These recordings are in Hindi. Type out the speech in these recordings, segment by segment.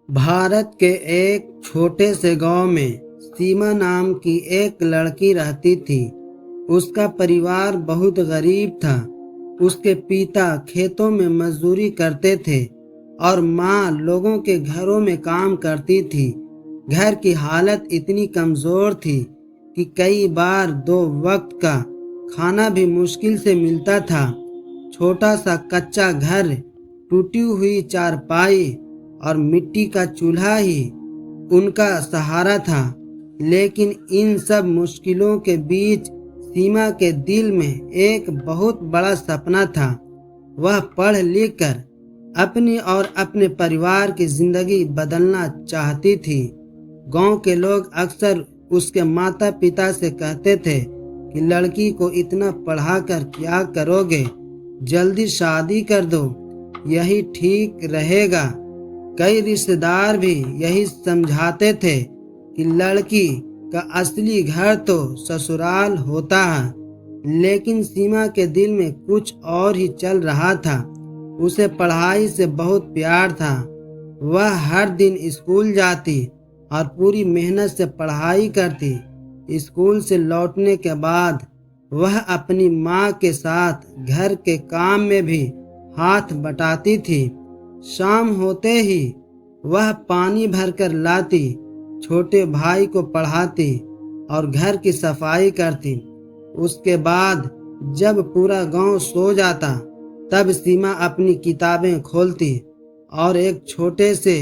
भारत के एक छोटे से गांव में सीमा नाम की एक लड़की रहती थी। उसका परिवार बहुत गरीब था। उसके पिता खेतों में मजदूरी करते थे और माँ लोगों के घरों में काम करती थी। घर की हालत इतनी कमजोर थी कि कई बार दो वक्त का खाना भी मुश्किल से मिलता था। छोटा सा कच्चा घर, टूटी हुई चारपाई और मिट्टी का चूल्हा ही उनका सहारा था। लेकिन इन सब मुश्किलों के बीच सीमा के दिल में एक बहुत बड़ा सपना था। वह पढ़ लिख कर अपनी और अपने परिवार की जिंदगी बदलना चाहती थी। गांव के लोग अक्सर उसके माता पिता से कहते थे कि लड़की को इतना पढ़ाकर क्या करोगे, जल्दी शादी कर दो, यही ठीक रहेगा। कई रिश्तेदार भी यही समझाते थे कि लड़की का असली घर तो ससुराल होता है। लेकिन सीमा के दिल में कुछ और ही चल रहा था। उसे पढ़ाई से बहुत प्यार था। वह हर दिन स्कूल जाती और पूरी मेहनत से पढ़ाई करती। स्कूल से लौटने के बाद वह अपनी माँ के साथ घर के काम में भी हाथ बटाती थी। शाम होते ही वह पानी भरकर लाती, छोटे भाई को पढ़ाती और घर की सफाई करती। उसके बाद जब पूरा गांव सो जाता, तब सीमा अपनी किताबें खोलती और एक छोटे से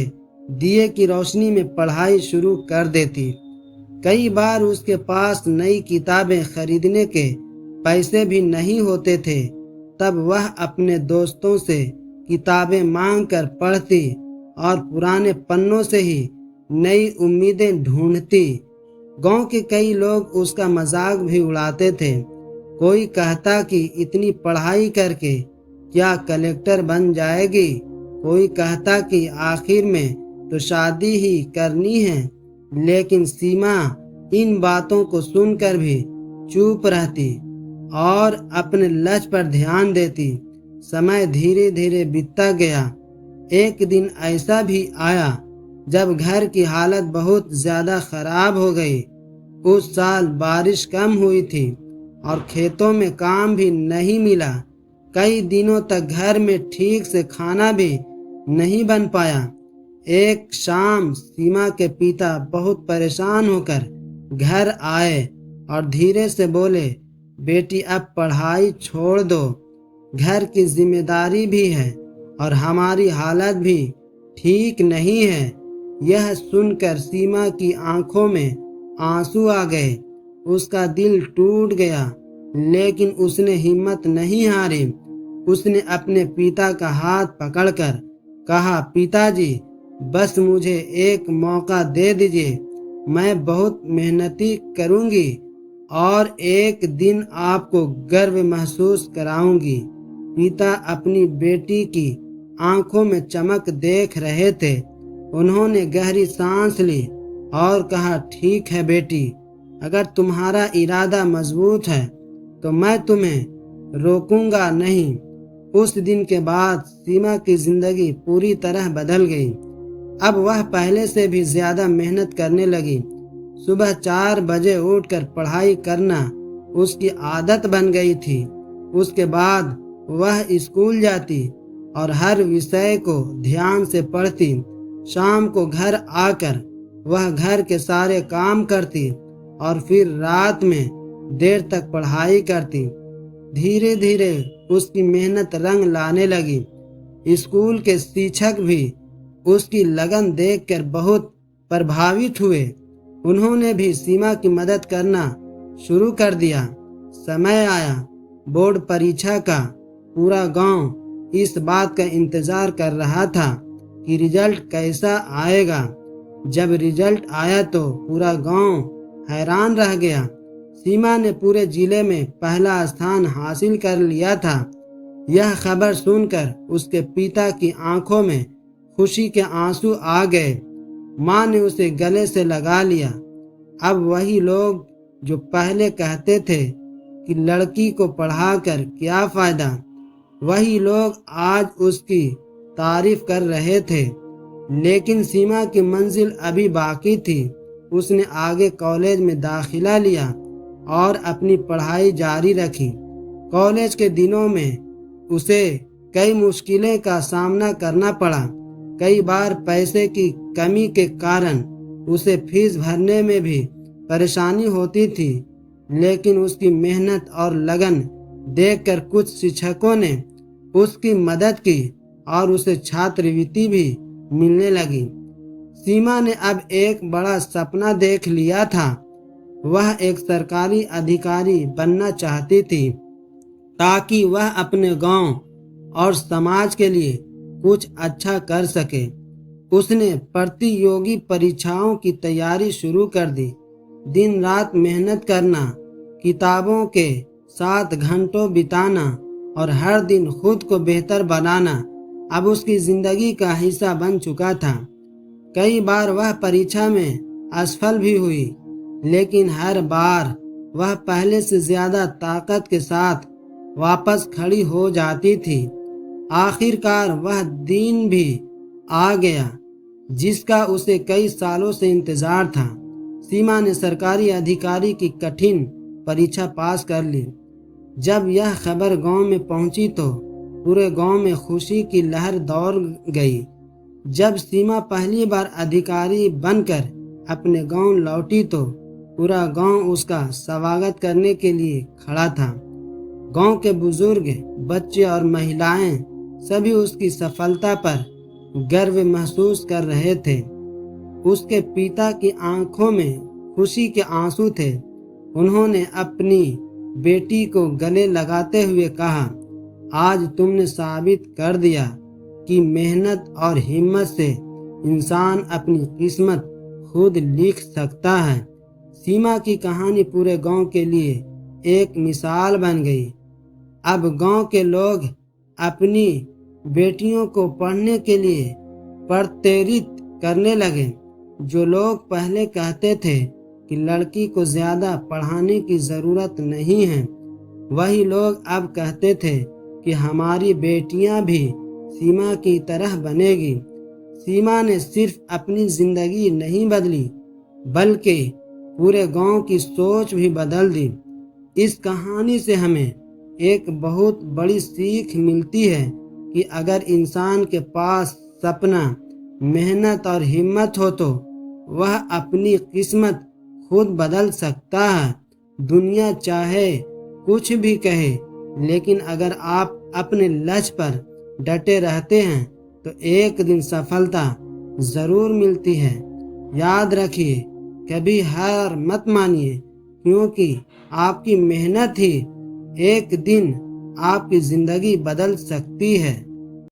दिए की रोशनी में पढ़ाई शुरू कर देती। कई बार उसके पास नई किताबें खरीदने के पैसे भी नहीं होते थे। तब वह अपने दोस्तों से किताबें मांग कर पढ़ती और पुराने पन्नों से ही नई उम्मीदें ढूंढती। गांव के कई लोग उसका मजाक भी उड़ाते थे। कोई कहता कि इतनी पढ़ाई करके क्या कलेक्टर बन जाएगी, कोई कहता कि आखिर में तो शादी ही करनी है। लेकिन सीमा इन बातों को सुनकर भी चुप रहती और अपने लक्ष्य पर ध्यान देती। समय धीरे धीरे बीतता गया। एक दिन ऐसा भी आया जब घर की हालत बहुत ज्यादा खराब हो गई। उस साल बारिश कम हुई थी और खेतों में काम भी नहीं मिला। कई दिनों तक घर में ठीक से खाना भी नहीं बन पाया। एक शाम सीमा के पिता बहुत परेशान होकर घर आए और धीरे से बोले, बेटी अब पढ़ाई छोड़ दो, घर की जिम्मेदारी भी है और हमारी हालत भी ठीक नहीं है। यह सुनकर सीमा की आंखों में आंसू आ गए। उसका दिल टूट गया, लेकिन उसने हिम्मत नहीं हारी। उसने अपने पिता का हाथ पकड़कर कहा, पिताजी बस मुझे एक मौका दे दीजिए, मैं बहुत मेहनती करूंगी और एक दिन आपको गर्व महसूस कराऊंगी। पिता अपनी बेटी की आंखों में चमक देख रहे थे। उन्होंने गहरी सांस ली और कहा, ठीक है बेटी, अगर तुम्हारा इरादा मजबूत है तो मैं तुम्हें रोकूंगा नहीं। उस दिन के बाद सीमा की जिंदगी पूरी तरह बदल गई। अब वह पहले से भी ज्यादा मेहनत करने लगी। सुबह 4 बजे उठकर पढ़ाई करना उसकी आदत बन गई थी। उसके बाद वह स्कूल जाती और हर विषय को ध्यान से पढ़ती। शाम को घर आकर वह घर के सारे काम करती और फिर रात में देर तक पढ़ाई करती। धीरे धीरे उसकी मेहनत रंग लाने लगी। स्कूल के शिक्षक भी उसकी लगन देखकर बहुत प्रभावित हुए। उन्होंने भी सीमा की मदद करना शुरू कर दिया। समय आया बोर्ड परीक्षा का। पूरा गांव इस बात का इंतजार कर रहा था कि रिजल्ट कैसा आएगा। जब रिजल्ट आया तो पूरा गांव हैरान रह गया। सीमा ने पूरे जिले में पहला स्थान हासिल कर लिया था। यह खबर सुनकर उसके पिता की आंखों में खुशी के आंसू आ गए। माँ ने उसे गले से लगा लिया। अब वही लोग जो पहले कहते थे कि लड़की को पढ़ाकर क्या फायदा, वही लोग आज उसकी तारीफ कर रहे थे। लेकिन सीमा की मंजिल अभी बाकी थी। उसने आगे कॉलेज में दाखिला लिया और अपनी पढ़ाई जारी रखी। कॉलेज के दिनों में उसे कई मुश्किलें का सामना करना पड़ा। कई बार पैसे की कमी के कारण उसे फीस भरने में भी परेशानी होती थी, लेकिन उसकी मेहनत और लगन देखकर कुछ शिक्षकों ने उसकी मदद की और उसे छात्रवृत्ति भी मिलने लगी। सीमा ने अब एक बड़ा सपना देख लिया था। वह एक सरकारी अधिकारी बनना चाहती थी ताकि वह अपने गांव और समाज के लिए कुछ अच्छा कर सके। उसने प्रतियोगी परीक्षाओं की तैयारी शुरू कर दी। दिन रात मेहनत करना, किताबों के साथ घंटों बिताना और हर दिन खुद को बेहतर बनाना अब उसकी जिंदगी का हिस्सा बन चुका था। कई बार वह परीक्षा में असफल भी हुई, लेकिन हर बार वह पहले से ज्यादा ताकत के साथ वापस खड़ी हो जाती थी। आखिरकार वह दिन भी आ गया जिसका उसे कई सालों से इंतजार था। सीमा ने सरकारी अधिकारी की कठिन परीक्षा पास कर ली। जब यह खबर गांव में पहुंची तो पूरे गांव में खुशी की लहर दौड़ गई। जब सीमा पहली बार अधिकारी बनकर अपने गांव लौटी तो पूरा गांव उसका स्वागत करने के लिए खड़ा था। गांव के बुजुर्ग, बच्चे और महिलाएं सभी उसकी सफलता पर गर्व महसूस कर रहे थे। उसके पिता की आंखों में खुशी के आंसू थे। उन्होंने अपनी बेटी को गले लगाते हुए कहा, आज तुमने साबित कर दिया कि मेहनत और हिम्मत से इंसान अपनी किस्मत खुद लिख सकता है। सीमा की कहानी पूरे गांव के लिए एक मिसाल बन गई। अब गांव के लोग अपनी बेटियों को पढ़ने के लिए प्रेरित करने लगे। जो लोग पहले कहते थे कि लड़की को ज्यादा पढ़ाने की जरूरत नहीं है, वही लोग अब कहते थे कि हमारी बेटियां भी सीमा की तरह बनेगी। सीमा ने सिर्फ अपनी जिंदगी नहीं बदली, बल्कि पूरे गांव की सोच भी बदल दी। इस कहानी से हमें एक बहुत बड़ी सीख मिलती है कि अगर इंसान के पास सपना, मेहनत और हिम्मत हो तो वह अपनी किस्मत खुद बदल सकता है। दुनिया चाहे कुछ भी कहे, लेकिन अगर आप अपने लक्ष्य पर डटे रहते हैं तो एक दिन सफलता जरूर मिलती है। याद रखिए, कभी हार मत मानिए, क्योंकि आपकी मेहनत ही एक दिन आपकी जिंदगी बदल सकती है।